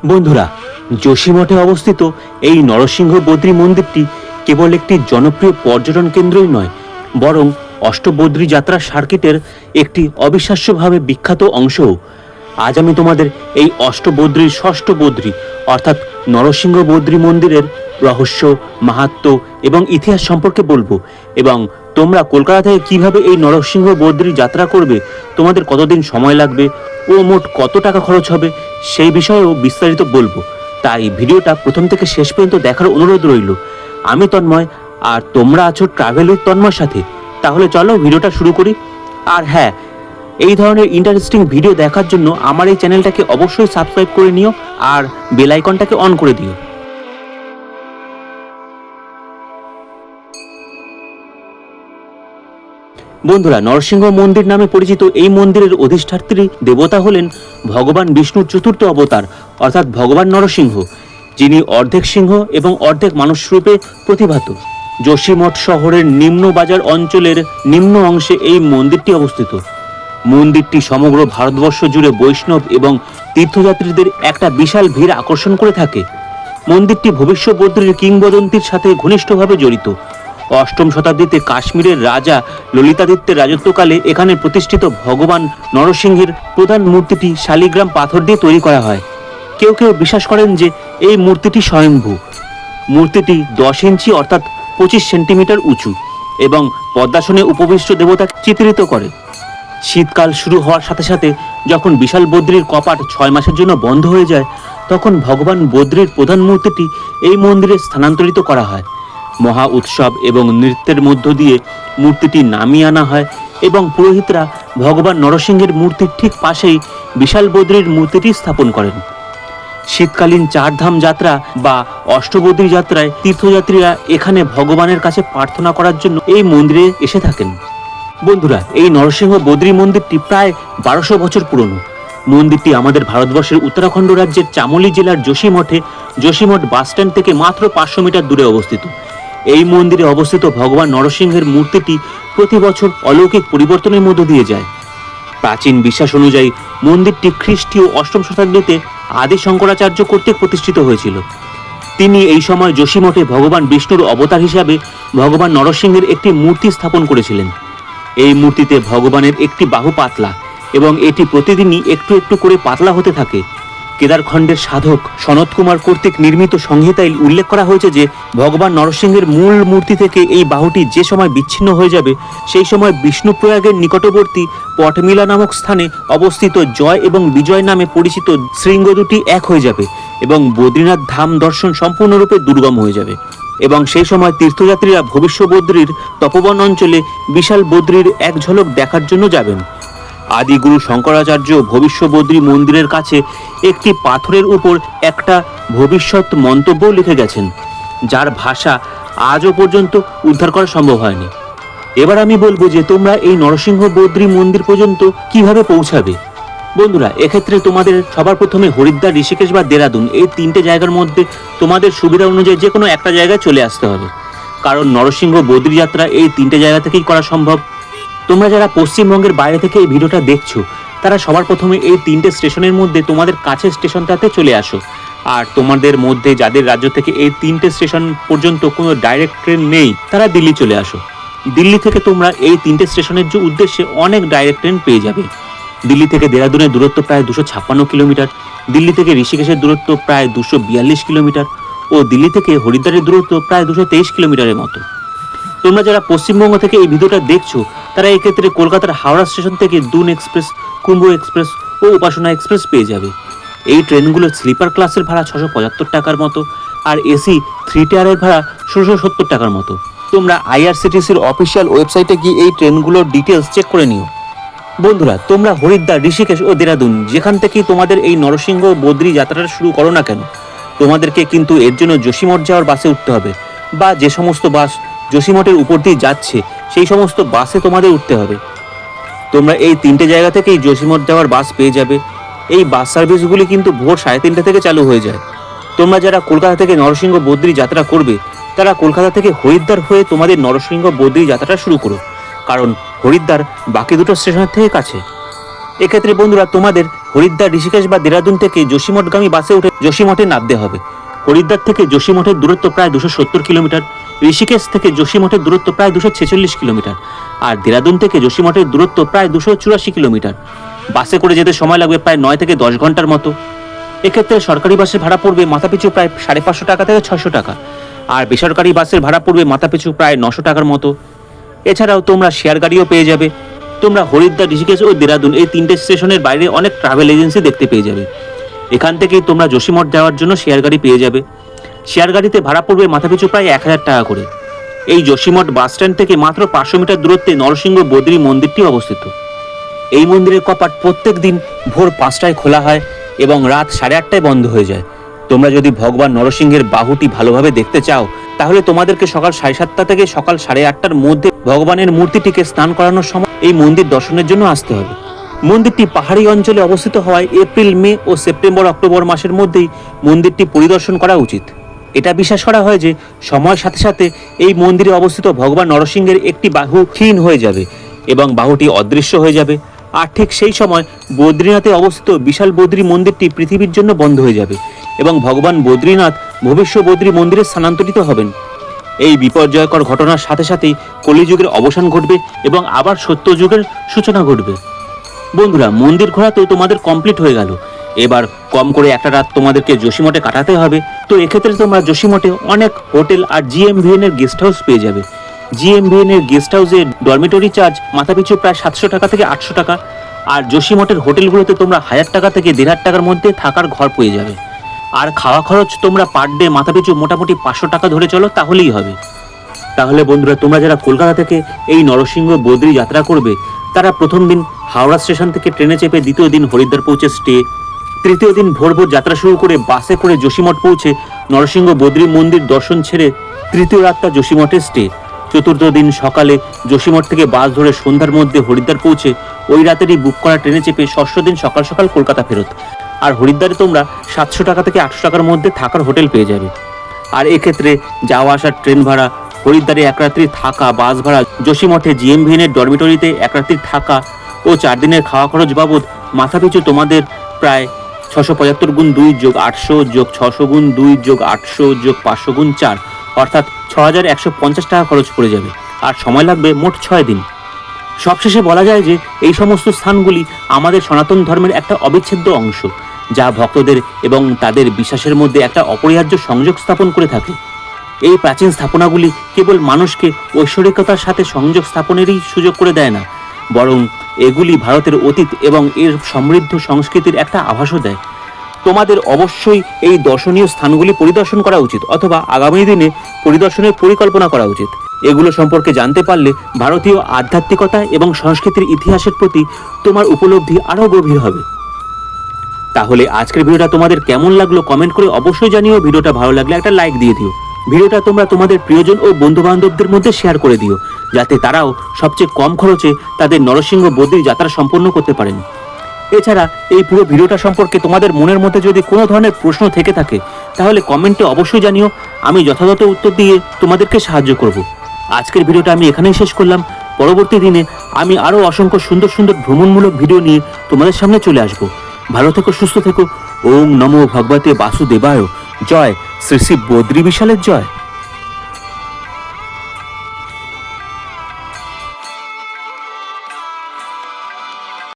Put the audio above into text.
বন্ধুরা, যোশীমঠে অবস্থিত এই নরসিংহ বদ্রী মন্দিরটি কেবল একটি জনপ্রিয় পর্যটন কেন্দ্রই নয়, বরং অষ্টবদ্রী যাত্রা সার্কিটের একটি অবিশ্বাস্যভাবে বিখ্যাত অংশও। আজ আমি তোমাদের এই অষ্টবদ্রীর ষষ্ঠ বদ্রী অর্থাৎ নরসিংহ বদ্রী মন্দিরের রহস্য, মাহাত্ম্য এবং ইতিহাস সম্পর্কে বলবো। এবং তোমরা কলকাতা থেকে কিভাবে এই নরসিংহ বদ্রী যাত্রা করবে, তোমাদের কতদিন সময় লাগবে ও মোট কত টাকা খরচ হবে সেই বিষয়েও বিস্তারিত বলবো। তাই ভিডিওটা প্রথম থেকে শেষ পর্যন্ত দেখার অনুরোধ রইল। আমি তন্ময়, আর তোমরা আছো ট্রাভেল উইথ তন্ময়ের সাথে। তাহলে চলো ভিডিওটা শুরু করি। আর হ্যাঁ, এই ধরনের ইন্টারেস্টিং ভিডিও দেখার জন্য আমার এই চ্যানেলটাকে অবশ্যই সাবস্ক্রাইব করে নিও আর বেল আইকনটাকে অন করে দিও। বন্ধুরা, নরসিংহ মন্দির নামে পরিচিত এই মন্দিরের অধিষ্ঠাত্রী দেবতা হলেন ভগবান বিষ্ণুর চতুর্থ অবতার অর্থাৎ ভগবান নরসিংহ, যিনি অর্ধেক সিংহ এবং অর্ধেক মানুষ রূপে প্রতিভাত। যোশীমঠ শহরের নিম্ন বাজার অঞ্চলের নিম্ন অংশে এই মন্দিরটি অবস্থিত। মন্দিরটি সমগ্র ভারতবর্ষ জুড়ে বৈষ্ণব এবং তীর্থযাত্রীদের একটা বিশাল ভিড় আকর্ষণ করে থাকে। মন্দিরটি ভবিষ্যৎ বদ্রীর কিংবদন্তির সাথে ঘনিষ্ঠভাবে জড়িত। অষ্টম শতাব্দীতে কাশ্মীরের রাজা ললিতাদিত্যের রাজত্বকালে এখানে প্রতিষ্ঠিত ভগবান নরসিংহের প্রধান মূর্তিটি শালিগ্রাম পাথর দিয়ে তৈরি করা হয়। কেউ কেউ বিশ্বাস করেন যে এই মূর্তিটি স্বয়ম্ভু। মূর্তিটি 10 ইঞ্চি অর্থাৎ 25 সেন্টিমিটার উঁচু এবং পদ্মাসনে উপবিষ্ট দেবতা চিত্রিত করে। শীতকাল শুরু হওয়ার সাথে সাথে যখন বিশাল বদ্রীর কপাট 6 মাসের জন্য বন্ধ হয়ে যায়, তখন ভগবান বদ্রীর প্রধান মূর্তিটি এই মন্দিরে স্থানান্তরিত করা হয়। মহা উৎসব এবং নৃত্যের মধ্য দিয়ে মূর্তিটি নামিয়ে আনা হয় এবং পুরোহিতরা ভগবান নরসিংহের মূর্তির ঠিক পাশেই বিশাল বদ্রীর মূর্তিটি স্থাপন করেন। শীতকালীন চারধাম যাত্রা বা অষ্টবদ্রী যাত্রায় তীর্থযাত্রীরা এখানে ভগবানের কাছে প্রার্থনা করার জন্য এই মন্দিরে এসে থাকেন। বন্ধুরা, এই নরসিংহ বদ্রী মন্দিরটি প্রায় 1200 বছর পুরনো। মন্দিরটি আমাদের ভারতবর্ষের উত্তরাখণ্ড রাজ্যের চামোলি জেলার যোশীমঠ বাসস্ট্যান্ড থেকে মাত্র 500 মিটার দূরে অবস্থিত। এই মন্দিরে অবস্থিত ভগবান নরসিংহের মূর্তিটি প্রতি বছর অলৌকিক পরিবর্তনের মধ্য দিয়ে যায়। প্রাচীন বিশ্বাস অনুযায়ী মন্দিরটি খ্রিস্টীয় 8ম শতাব্দীতে আদি শঙ্করাচার্য কর্তৃক প্রতিষ্ঠিত হয়েছিল। তিনি এই সময় যোশীমঠে ভগবান বিষ্ণুর অবতার হিসাবে ভগবান নরসিংহের একটি মূর্তি স্থাপন করেছিলেন। এই মূর্তিতে ভগবানের একটি বাহু পাতলা এবং এটি প্রতিদিনই একটু একটু করে পাতলা হতে থাকে। কেদারখণ্ডের সাধক সনত কুমার কর্তৃক নির্মিত সংহিতায় উল্লেখ করা হয়েছে যে ভগবান নরসিংহের মূল মূর্তি থেকে এই বাহুটি যে সময় বিচ্ছিন্ন হয়ে যাবে, সেই সময় বিষ্ণুপ্রয়াগের নিকটবর্তী পটমিলা নামক স্থানে অবস্থিত জয় এবং বিজয় নামে পরিচিত শৃঙ্গ দুটি এক হয়ে যাবে এবং বদ্রীনাথ ধাম দর্শন সম্পূর্ণরূপে দুর্গম হয়ে যাবে। এবং সেই সময় তীর্থযাত্রীরা ভবিষ্যৎ বদ্রীর তপবন অঞ্চলে বিশাল বদ্রীর এক ঝলক দেখার জন্য যাবেন। আদিগুরু শঙ্করাচার্য ভবিষ্যৎ বদ্রী মন্দিরের কাছে একটি পাথরের উপর একটা ভবিষ্যৎ মন্তব্য লিখে গেছেন, যার ভাষা আজও পর্যন্ত উদ্ধার করা সম্ভব হয়নি। এবার আমি বলবো যে তোমরা এই নরসিংহ বদ্রী মন্দির পর্যন্ত কিভাবে পৌঁছাবে। বন্ধুরা, এক্ষেত্রে তোমাদের সবার প্রথমে হরিদ্বার, ঋষিকেশ বা দেরাদুন এই 3টে জায়গার মধ্যে তোমাদের সুবিধা অনুযায়ী যে কোনো একটা জায়গায় চলে আসতে হবে, কারণ নরসিংহ বদ্রী যাত্রা এই 3টে জায়গা থেকেই করা সম্ভব। তোমরা যারা পশ্চিমবঙ্গের বাইরে থেকে এই ভিডিওটা দেখছো, তারা সবার প্রথমে এই 3টে স্টেশনের মধ্যে তোমাদের কাছের স্টেশনটাতে চলে আসো। আর তোমাদের মধ্যে যাদের রাজ্য থেকে এই 3টে স্টেশন পর্যন্ত কোনো ডাইরেক্ট ট্রেন নেই, তারা দিল্লি চলে আসো। দিল্লি থেকে তোমরা এই 3টে স্টেশনের উদ্দেশ্যে অনেক ডাইরেক্ট ট্রেন পেয়ে যাবে। দিল্লি থেকে দেরাদুনের দূরত্ব প্রায় 256 কিলোমিটার, দিল্লি থেকে ঋষিকেশের দূরত্ব প্রায় 242 কিলোমিটার ও দিল্লি থেকে হরিদ্বারের দূরত্ব প্রায় 223 কিলোমিটারের মতো। তোমরা যারা পশ্চিমবঙ্গ থেকে এই ভিডিওটা দেখছো, তারা এক্ষেত্রে কলকাতার হাওড়া স্টেশন থেকে দুন এক্সপ্রেস, কুম্ভ এক্সপ্রেস ও উপাসনা এক্সপ্রেস পেয়ে যাবে। এই ট্রেনগুলোর স্লিপার ক্লাসের ভাড়া 675 টাকার মতো আর এসি 3 টায়ারের ভাড়া 1670 টাকার মতো। তোমরা আইআরসিটিসির অফিসিয়াল ওয়েবসাইটে গিয়ে এই ট্রেনগুলোর ডিটেলস চেক করে নিও। বন্ধুরা, তোমরা হরিদ্বার, ঋষিকেশ ও দেরাদুন যেখান থেকেই তোমাদের এই নরসিংহ বদ্রী যাত্রাটা শুরু করো না কেন, তোমাদেরকে কিন্তু এর জন্য যোশীমঠ যাওয়ার বাসে উঠতে হবে, বা যে সমস্ত বাস যোশীমঠের উপর দিয়ে যাচ্ছে সেই সমস্ত বাসে তোমাদের উঠতে হবে। তোমরা এই 3টে জায়গা থেকেই যোশীমঠ যাওয়ার বাস পেয়ে যাবে। এই বাস সার্ভিসগুলি কিন্তু ভোর 3:30 থেকে চালু হয়ে যায়। তোমরা যারা কলকাতা থেকে নরসিংহ বদ্রী যাত্রা করবে, তারা কলকাতা থেকে হরিদ্বার হয়ে তোমাদের নরসিংহ বদ্রী যাত্রাটা শুরু করো, কারণ হরিদ্বার বাকি দুটো স্টেশনের থেকে কাছে। এক্ষেত্রে বন্ধুরা তোমাদের হরিদ্বার, ঋষিকেশ বা দেরাদুন থেকে যোশীমঠগামী বাসে উঠে যোশীমঠে নামতে হবে। হরিদ্বার থেকে যোশীমঠের দূরত্ব প্রায় 270 কিলোমিটার, ঋষিকেশ থেকে যোশীমঠের দূরত্ব প্রায় 246 কিলোমিটার, আর দেরাদুন থেকে যোশীমঠের দূরত্ব প্রায় 284 কিলোমিটার। বাসে করে যেতে সময় লাগবে প্রায় 9 থেকে 10 ঘন্টার মতো। এক্ষেত্রে সরকারি বাসের ভাড়া পড়বে মাথাপিছু প্রায় 550 টাকা থেকে 600 টাকা, আর বেসরকারি বাসের ভাড়া পড়বে মাথাপিছু প্রায় 900 টাকার মতো। এছাড়াও তোমরা শেয়ার গাড়িও পেয়ে যাবে। তোমরা হরিদ্বার, ঋষিকেশ ও দেরাদুন এই 3টে স্টেশনের বাইরে অনেক ট্রাভেল এজেন্সি দেখতে পেয়ে যাবে। এখান থেকেই তোমরা যোশীমঠ যাওয়ার জন্য শেয়ার গাড়ি পেয়ে যাবে। শেয়ার গাড়িতে ভাড়া পড়বে মাথাপিছু প্রায় 1000 টাকা করে। এই যোশীমঠ বাস স্ট্যান্ড থেকে মাত্র 500 মিটার দূরত্বে নরসিংহ বদ্রী মন্দিরটি অবস্থিত। এই মন্দিরের কপাট প্রত্যেক দিন ভোর 5টায় খোলা হয় এবং রাত 8:30টায় বন্ধ হয়ে যায়। তোমরা যদি ভগবান নরসিংহের বাহুটি ভালোভাবে দেখতে চাও, তাহলে তোমাদেরকে সকাল 7:30 থেকে সকাল 8:30টার মধ্যে ভগবানের মূর্তিটিকে স্নান করানোর সময় এই মন্দির দর্শনের জন্য আসতে হবে। মন্দিরটি পাহাড়ি অঞ্চলে অবস্থিত হওয়ায় এপ্রিল, মে ও সেপ্টেম্বর, অক্টোবর মাসের মধ্যেই মন্দিরটি পরিদর্শন করা উচিত। এটা বিশ্বাস করা হয় যে সময়ের সাথে সাথে এই মন্দিরে অবস্থিত ভগবান নরসিংহের একটি বাহু ক্ষীণ হয়ে যাবে এবং বাহুটি অদৃশ্য হয়ে যাবে, আর ঠিক সেই সময় বদ্রীনাথে অবস্থিত বিশাল বদ্রী মন্দিরটি পৃথিবীর জন্য বন্ধ হয়ে যাবে এবং ভগবান বদ্রীনাথ ভবিষ্য বদ্রী মন্দিরে স্থানান্তরিত হবেন। এই বিপর্যয়কর ঘটনার সাথে সাথেই কলিযুগের অবসান ঘটবে এবং আবার সত্যযুগের সূচনা ঘটবে। বন্ধুরা, মন্দির ঘোরা তো তোমাদের কমপ্লিট হয়ে গেল। এবার কম করে একটা রাত তোমাদেরকে যোশীমঠে কাটাতে হবে। তো এক্ষেত্রে তোমরা যোশীমঠে অনেক হোটেল আর GMVN এর গেস্ট হাউস পেয়ে যাবে। GMVN এর গেস্ট হাউসে ডরমিটরি চার্জ মাথাপিছু প্রায় 700 টাকা থেকে 800 টাকা, আর যোশীমঠের হোটেলগুলোতে তোমরা 1000 টাকা থেকে 1500 টাকার মধ্যে থাকার ঘর পেয়ে যাবে। আর খাওয়া খরচ তোমরা পার ডে মাথাপিছু মোটামুটি 500 টাকা ধরে চলো, তাহলেই হবে। তাহলে বন্ধুরা, তোমরা যারা কলকাতা থেকে এই নরসিংহ বদ্রী যাত্রা করবে, তারা প্রথম দিন হাওড়া স্টেশন থেকে ট্রেনে চেপে দ্বিতীয় দিন হরিদ্বার পৌঁছে স্টে, তৃতীয় দিন ভোর ভোর যাত্রা শুরু করে বাসে করে যোশীমঠ পৌঁছে নরসিংহ বদ্রী মন্দির দর্শন ছেড়ে তৃতীয় রাতটা যোশীমঠে স্টে, চতুর্থ দিন সকালে যোশীমঠ থেকে বাস ধরে সন্ধ্যার মধ্যে হরিদ্বার পৌঁছে ওই রাতেরই বুক করা ট্রেনে চেপে ষষ্ঠ দিন সকাল সকাল কলকাতা ফেরত। আর হরিদ্বারে তোমরা 700 টাকা থেকে 800 টাকার মধ্যে থাকার হোটেল পেয়ে যাবে। আর এক্ষেত্রে যাওয়া আসার ট্রেন ভাড়া, হরিদ্বারে এক রাত্রি থাকা, বাস ভাড়া, যোশীমঠে GMVN এর ডরমিটরিতে এক রাত্রি থাকা ও 4 দিনের খাওয়া খরচ বাবদ মাথাপিছু তোমাদের প্রায় 675 গুণ 2 যোগ 800 যোগ 600 গুণ 2 যোগ 800 যোগ 500 গুণ 4 অর্থাৎ 6150 টাকা খরচ পড়ে যাবে। আর সময় লাগবে মোট 6 দিন। সবশেষে বলা যায় যে এই সমস্ত স্থানগুলি আমাদের সনাতন ধর্মের একটা অবিচ্ছেদ্য অংশ, যা ভক্তদের এবং তাদের বিশ্বাসের মধ্যে একটা অপরিহার্য সংযোগ স্থাপন করে থাকে। এই প্রাচীন স্থাপনাগুলি কেবল মানুষকে ঐশ্বরিকতার সাথে সংযোগ স্থাপনেরই সুযোগ করে দেয় না, বরং এগুলি ভারতের অতীত এবং এর সমৃদ্ধ সংস্কৃতির একটা আভাসও দেয়। তোমাদের অবশ্যই এই দর্শনীয় স্থানগুলি পরিদর্শন করা উচিত, অথবা আগামী দিনে পরিদর্শনের পরিকল্পনা করা উচিত। এগুলো সম্পর্কে জানতে পারলে ভারতীয় আধ্যাত্মিকতা এবং সংস্কৃতির ইতিহাসের প্রতি তোমার উপলব্ধি আরও গভীর হবে। তাহলে আজকের ভিডিওটা তোমাদের কেমন লাগলো কমেন্ট করে অবশ্যই জানিও। ভিডিওটা ভালো লাগলে একটা লাইক দিয়ে দিও। ভিডিওটা তোমরা তোমাদের প্রিয়জন ও বন্ধু বান্ধবদের মধ্যে শেয়ার করে দিও, যাতে তারাও সবচেয়ে কম খরচে তাদের নরসিংহ বদ্রী যাত্রা সম্পন্ন করতে পারেন। এছাড়া এই পুরো ভিডিওটা সম্পর্কে তোমাদের মনের মধ্যে যদি কোনো ধরনের প্রশ্ন থেকে থাকে, তাহলে কমেন্টে অবশ্যই জানিও। আমি যথাযথ উত্তর দিয়ে তোমাদেরকে সাহায্য করব। আজকের ভিডিওটা আমি এখানেই শেষ করলাম। পরবর্তী দিনে আমি আরও অসংখ্য সুন্দর সুন্দর ভ্রমণমূলক ভিডিও নিয়ে তোমাদের সামনে চলে আসব। ভালো থেকো, সুস্থ থেকো। ওম নমো ভগবতে বাসুদেবায়। জয় শ্রী শ্রী বদ্রী বিশালের জয়।